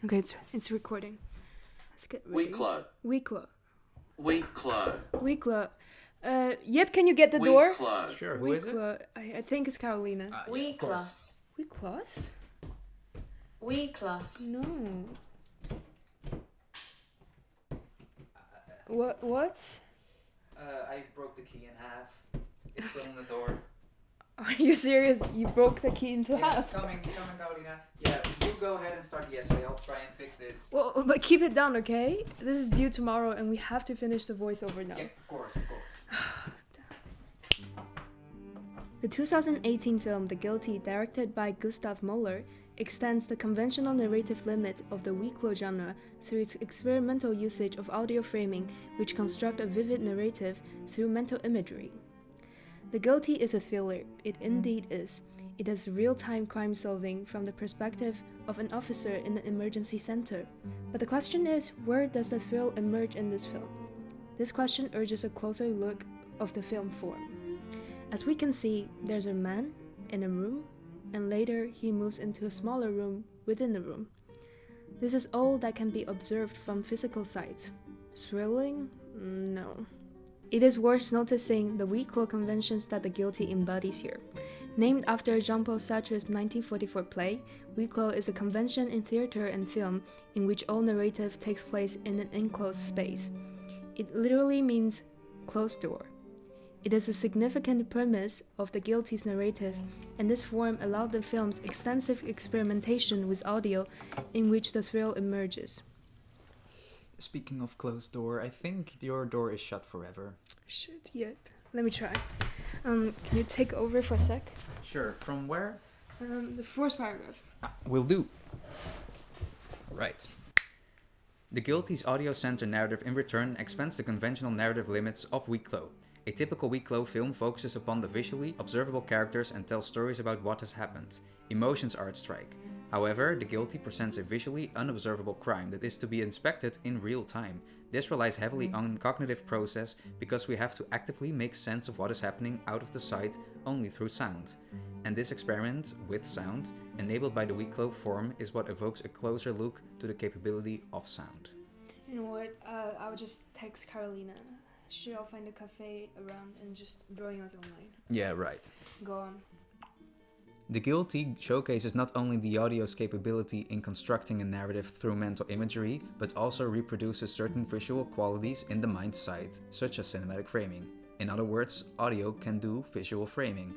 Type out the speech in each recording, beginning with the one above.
Okay, it's recording. Let's get ready. Weeklo. Yep, can you get the door? Sure, who is it? I think it's Carolina. Weeklas. Weeklas? Weeklas. No. What? I broke the key in half. It's still in the door. Are you serious? You broke the key into half? Coming, Carolina. Yeah, you go ahead and start the essay. I'll try and fix this. Well, but keep it down, okay? This is due tomorrow and we have to finish the voiceover now. Yeah, of course. The 2018 film The Guilty, directed by Gustav Moller, extends the conventional narrative limit of the Weeklo genre through its experimental usage of audio framing, which construct a vivid narrative through mental imagery. The Guilty is a thriller, it indeed is. It is real-time crime solving from the perspective of an officer in an emergency center. But the question is, where does the thrill emerge in this film? This question urges a closer look of the film form. As we can see, there's a man in a room, and later he moves into a smaller room within the room. This is all that can be observed from physical sight. Thrilling? No. It is worth noticing the Weeklo conventions that The Guilty embodies here. Named after Jean-Paul Sartre's 1944 play, Weeklo is a convention in theater and film in which all narrative takes place in an enclosed space. It literally means closed door. It is a significant premise of The Guilty's narrative, and this form allowed the film's extensive experimentation with audio in which the thrill emerges. Speaking of closed door, I think your door is shut forever. Shit, yep. Let me try. Can you take over for a sec? Sure, from where? The first paragraph. Will do. Right. The Guilty's audio-centered narrative in return expands the conventional narrative limits of Weeklo. A typical Weeklo film focuses upon the visually observable characters and tells stories about what has happened. Emotions are at strike. However, The Guilty presents a visually unobservable crime that is to be inspected in real time. This relies heavily on cognitive process because we have to actively make sense of what is happening out of the sight only through sound. And this experiment with sound, enabled by the Weeklo form, is what evokes a closer look to the capability of sound. You know what? I'll just text Carolina. She'll find a cafe around and just join us online. Yeah, right. Go on. The Guilty showcases not only the audio's capability in constructing a narrative through mental imagery, but also reproduces certain visual qualities in the mind's sight, such as cinematic framing. In other words, audio can do visual framing.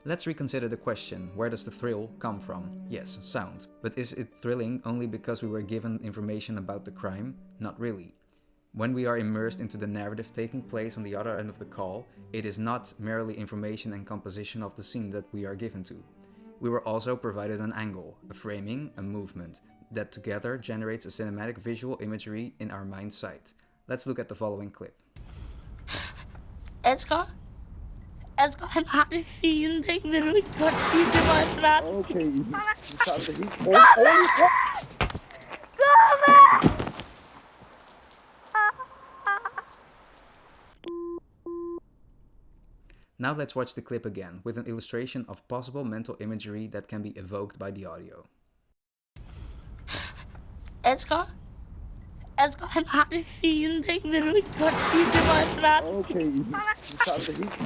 Let's reconsider the question, where does the thrill come from? Yes, sound. But is it thrilling only because we were given information about the crime? Not really. When we are immersed into the narrative taking place on the other end of the call, it is not merely information and composition of the scene that we are given to. We were also provided an angle, a framing, a movement, that together generates a cinematic visual imagery in our mind's sight. Let's look at the following clip. Edgar, han har det fint, ikke? Vil du ikke godt sige til mig snart? Okay, vi tager det helt. Now let's watch the clip again, with an illustration of possible mental imagery that can be evoked by the audio. Edgar, han har det fint, ikke? Vil du ikke godt sige til mig snart? Okay, vi tager det helt.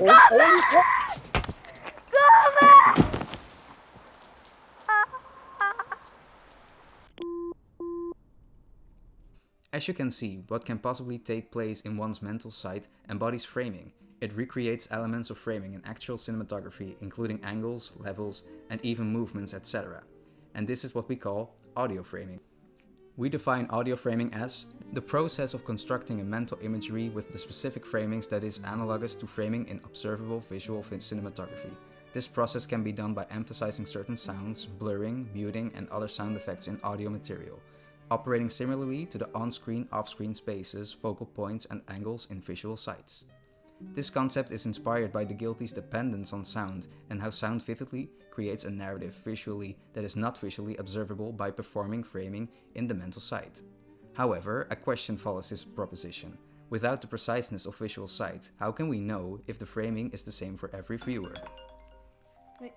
As you can see, what can possibly take place in one's mental sight embodies framing. It recreates elements of framing in actual cinematography, including angles, levels, and even movements, etc. And this is what we call audio framing. We define audio framing as the process of constructing a mental imagery with the specific framings that is analogous to framing in observable visual cinematography. This process can be done by emphasizing certain sounds, blurring, muting, and other sound effects in audio material, operating similarly to the on-screen, off-screen spaces, focal points, and angles in visual sights. This concept is inspired by The Guilty's dependence on sound and how sound vividly creates a narrative visually that is not visually observable by performing framing in the mental sight. However, a question follows this proposition. Without the preciseness of visual sight, how can we know if the framing is the same for every viewer? Wait,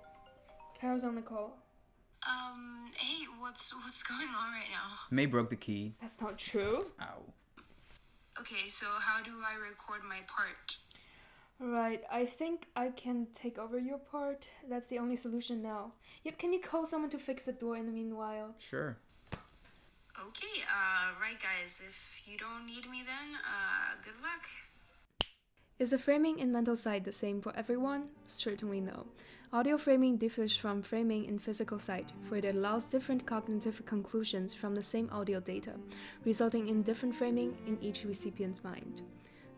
Carol's on the call. Hey, What's going on right now? May broke the key. That's not true. Ow. Okay, so how do I record my part? Right, I think I can take over your part. That's the only solution now. Yep, can you call someone to fix the door in the meanwhile? Sure. Okay, right guys, if you don't need me then, good luck. Is the framing in mental sight the same for everyone? Certainly no. Audio framing differs from framing in physical sight, for it allows different cognitive conclusions from the same audio data, resulting in different framing in each recipient's mind.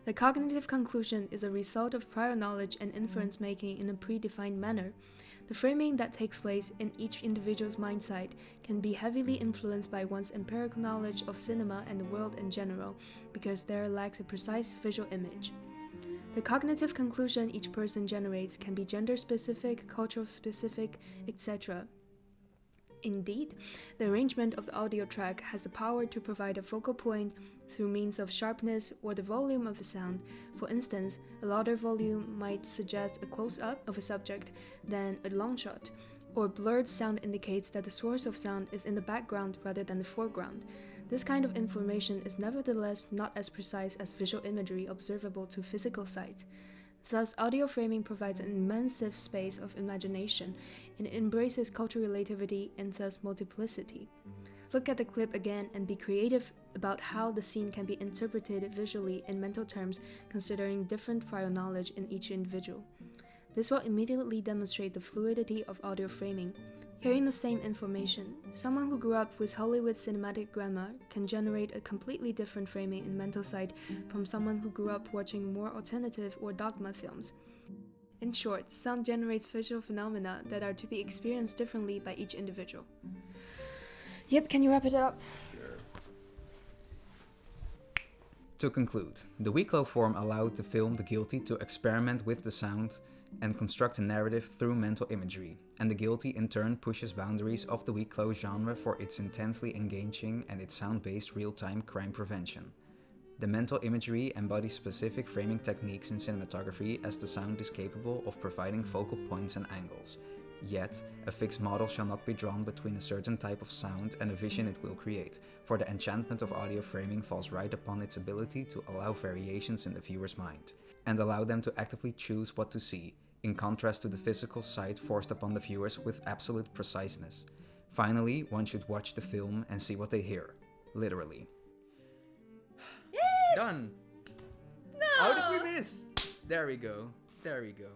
The cognitive conclusion is a result of prior knowledge and inference making in a predefined manner. The framing that takes place in each individual's mind sight can be heavily influenced by one's empirical knowledge of cinema and the world in general, because there lacks a precise visual image. The cognitive conclusion each person generates can be gender-specific, cultural-specific, etc. Indeed, the arrangement of the audio track has the power to provide a focal point through means of sharpness or the volume of a sound. For instance, a louder volume might suggest a close-up of a subject than a long shot, or blurred sound indicates that the source of sound is in the background rather than the foreground. This kind of information is nevertheless not as precise as visual imagery observable to physical sight. Thus, audio framing provides an immense space of imagination, and it embraces cultural relativity and thus multiplicity. Look at the clip again and be creative about how the scene can be interpreted visually in mental terms, considering different prior knowledge in each individual. This will immediately demonstrate the fluidity of audio framing. Hearing the same information, someone who grew up with Hollywood cinematic grammar can generate a completely different framing in mental sight from someone who grew up watching more alternative or dogma films. In short, sound generates visual phenomena that are to be experienced differently by each individual. Yep, can you wrap it up? To conclude, the Wicklow form allowed the film The Guilty to experiment with the sound and construct a narrative through mental imagery, and The Guilty in turn pushes boundaries of the Wicklow genre for its intensely engaging and its sound-based real-time crime prevention. The mental imagery embodies specific framing techniques in cinematography, as the sound is capable of providing focal points and angles. Yet, a fixed model shall not be drawn between a certain type of sound and a vision it will create, for the enchantment of audio framing falls right upon its ability to allow variations in the viewer's mind, and allow them to actively choose what to see, in contrast to the physical sight forced upon the viewers with absolute preciseness. Finally, one should watch the film and see what they hear. Literally. Done! No! How did we miss? There we go. There we go.